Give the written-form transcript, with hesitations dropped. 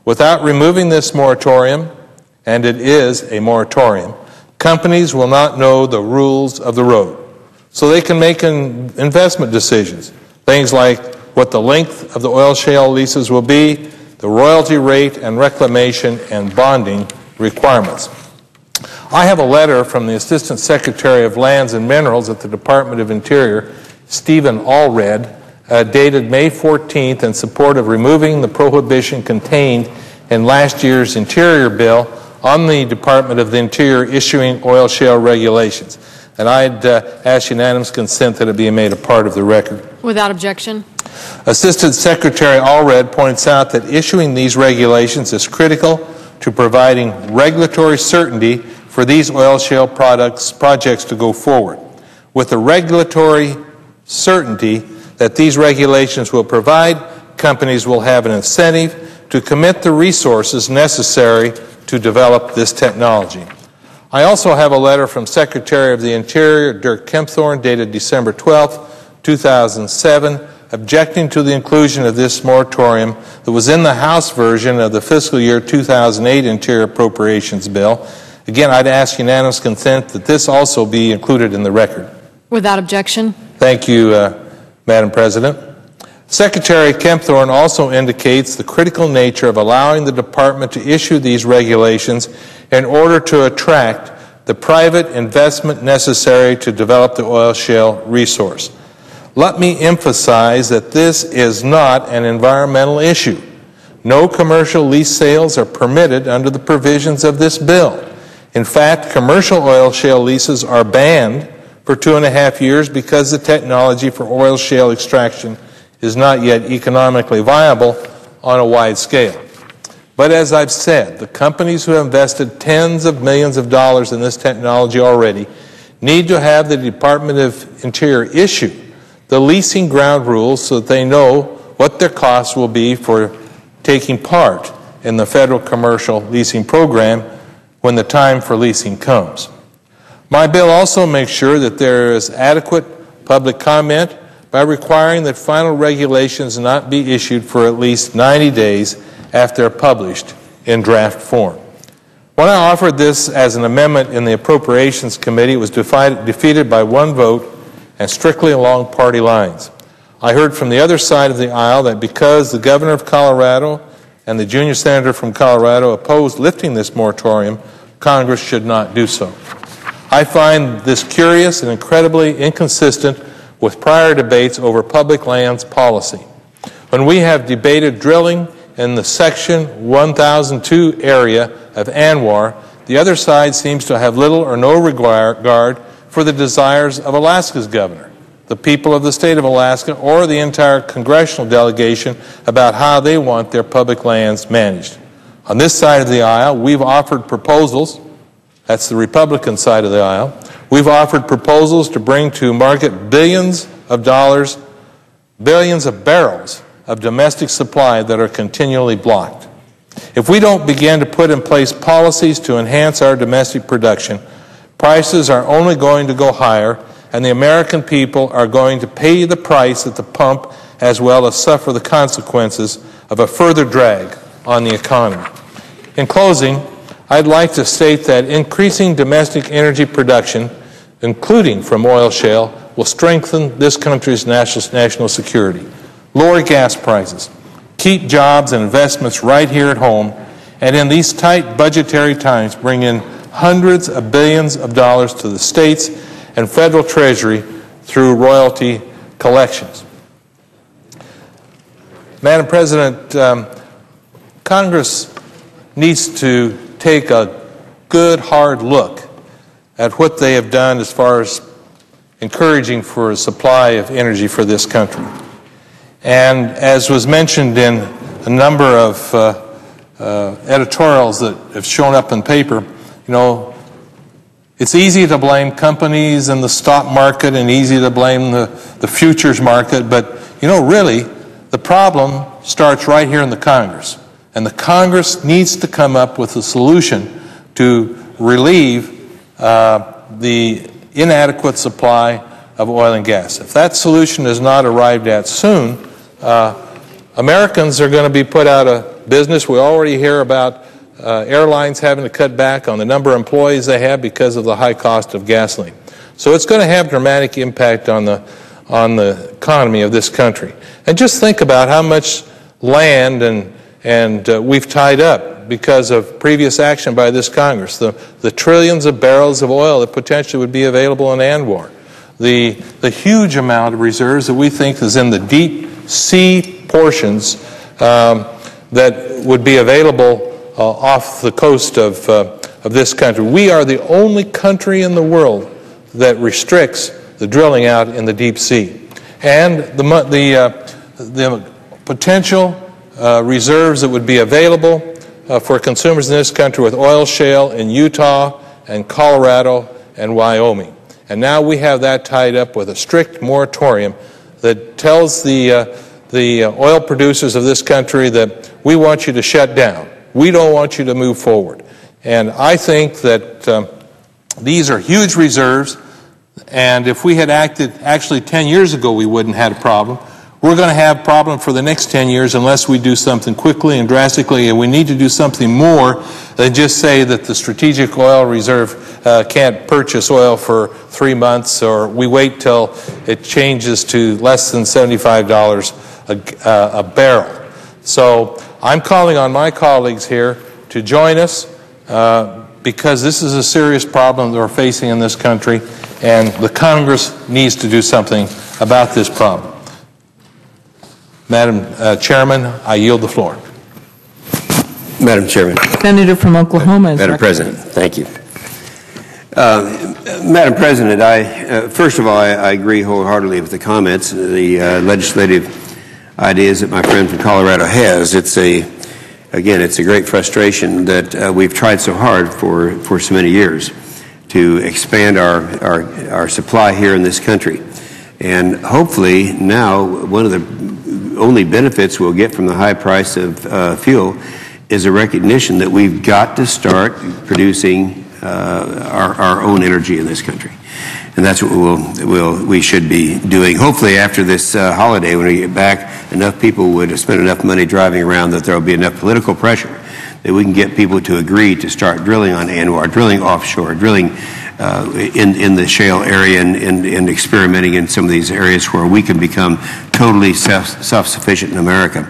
Without removing this moratorium, and it is a moratorium, companies will not know the rules of the road. So they can make investment decisions, things like what the length of the oil shale leases will be, the royalty rate and reclamation and bonding requirements. I have a letter from the Assistant Secretary of Lands and Minerals at the Department of Interior, Stephen Allred, dated May 14th in support of removing the prohibition contained in last year's Interior bill on the Department of the Interior issuing oil shale regulations. And I'd ask unanimous consent that it be made a part of the record. Without objection. Assistant Secretary Allred points out that issuing these regulations is critical to providing regulatory certainty for these oil shale projects to go forward. With the regulatory certainty that these regulations will provide, companies will have an incentive to commit the resources necessary to develop this technology. I also have a letter from Secretary of the Interior Dirk Kempthorne dated December 12, 2007, objecting to the inclusion of this moratorium that was in the House version of the fiscal year 2008 Interior Appropriations Bill. Again, I'd ask unanimous consent that this also be included in the record. Without objection. Thank you, Madam President. Secretary Kempthorne also indicates the critical nature of allowing the Department to issue these regulations in order to attract the private investment necessary to develop the oil shale resource. Let me emphasize that this is not an environmental issue. No commercial lease sales are permitted under the provisions of this bill. In fact, commercial oil shale leases are banned for 2.5 years because the technology for oil shale extraction is not yet economically viable on a wide scale. But as I've said, the companies who have invested tens of millions of dollars in this technology already need to have the Department of Interior issue the leasing ground rules so that they know what their costs will be for taking part in the federal commercial leasing program when the time for leasing comes. My bill also makes sure that there is adequate public comment by requiring that final regulations not be issued for at least 90 days after they're published in draft form. When I offered this as an amendment in the Appropriations Committee, it was defeated by one vote and strictly along party lines. I heard from the other side of the aisle that because the governor of Colorado and the junior senator from Colorado opposed lifting this moratorium, Congress should not do so. I find this curious and incredibly inconsistent with prior debates over public lands policy. When we have debated drilling in the Section 1002 area of ANWR, the other side seems to have little or no regard for the desires of Alaska's governor, the people of the state of Alaska, or the entire congressional delegation about how they want their public lands managed. On this side of the aisle, we've offered proposals, that's the Republican side of the aisle, we've offered proposals to bring to market billions of dollars, billions of barrels of domestic supply that are continually blocked. If we don't begin to put in place policies to enhance our domestic production, prices are only going to go higher, and the American people are going to pay the price at the pump as well as suffer the consequences of a further drag on the economy. In closing, I'd like to state that increasing domestic energy production, including from oil shale, will strengthen this country's national security, lower gas prices, keep jobs and investments right here at home, and in these tight budgetary times bring in hundreds of billions of dollars to the states and federal treasury through royalty collections. Madam President, Congress needs to take a good, hard look at what they have done as far as encouraging for a supply of energy for this country. And as was mentioned in a number of editorials that have shown up in paper, you know, it's easy to blame companies and the stock market and easy to blame the futures market, but, you know, really, the problem starts right here in the Congress. And the Congress needs to come up with a solution to relieve the inadequate supply of oil and gas. If that solution is not arrived at soon, Americans are going to be put out of business. We already hear about airlines having to cut back on the number of employees they have because of the high cost of gasoline. So it's going to have a dramatic impact on the economy of this country. And just think about how much land and we've tied up because of previous action by this Congress. The trillions of barrels of oil that potentially would be available in ANWR. The huge amount of reserves that we think is in the deep sea portions that would be available off the coast of this country. We are the only country in the world that restricts the drilling out in the deep sea. And the potential reserves that would be available for consumers in this country with oil shale in Utah and Colorado and Wyoming. And now we have that tied up with a strict moratorium that tells the oil producers of this country that we want you to shut down. We don't want you to move forward. And I think that these are huge reserves, and if we had acted actually 10 years ago, we wouldn't have had a problem. We're going to have a problem for the next 10 years unless we do something quickly and drastically, and we need to do something more than just say that the Strategic Oil Reserve can't purchase oil for 3 months, or we wait till it changes to less than $75 a barrel. So I'm calling on my colleagues here to join us because this is a serious problem that we're facing in this country, and the Congress needs to do something about this problem. Madam Chairman, I yield the floor. Madam Chairman. Senator from Oklahoma. Madam President, thank you. Madam President, first of all, I agree wholeheartedly with the comments, the legislative ideas that my friend from Colorado has. It's a great frustration that we've tried so hard for so many years to expand our supply here in this country. And hopefully now one of the only benefits we'll get from the high price of fuel is a recognition that we've got to start producing our own energy in this country. And that's what we should be doing. Hopefully after this holiday, when we get back, enough people would have spent enough money driving around that there will be enough political pressure that we can get people to agree to start drilling on ANWR, drilling offshore, drilling in the shale area, and experimenting in some of these areas where we can become totally self-sufficient in America.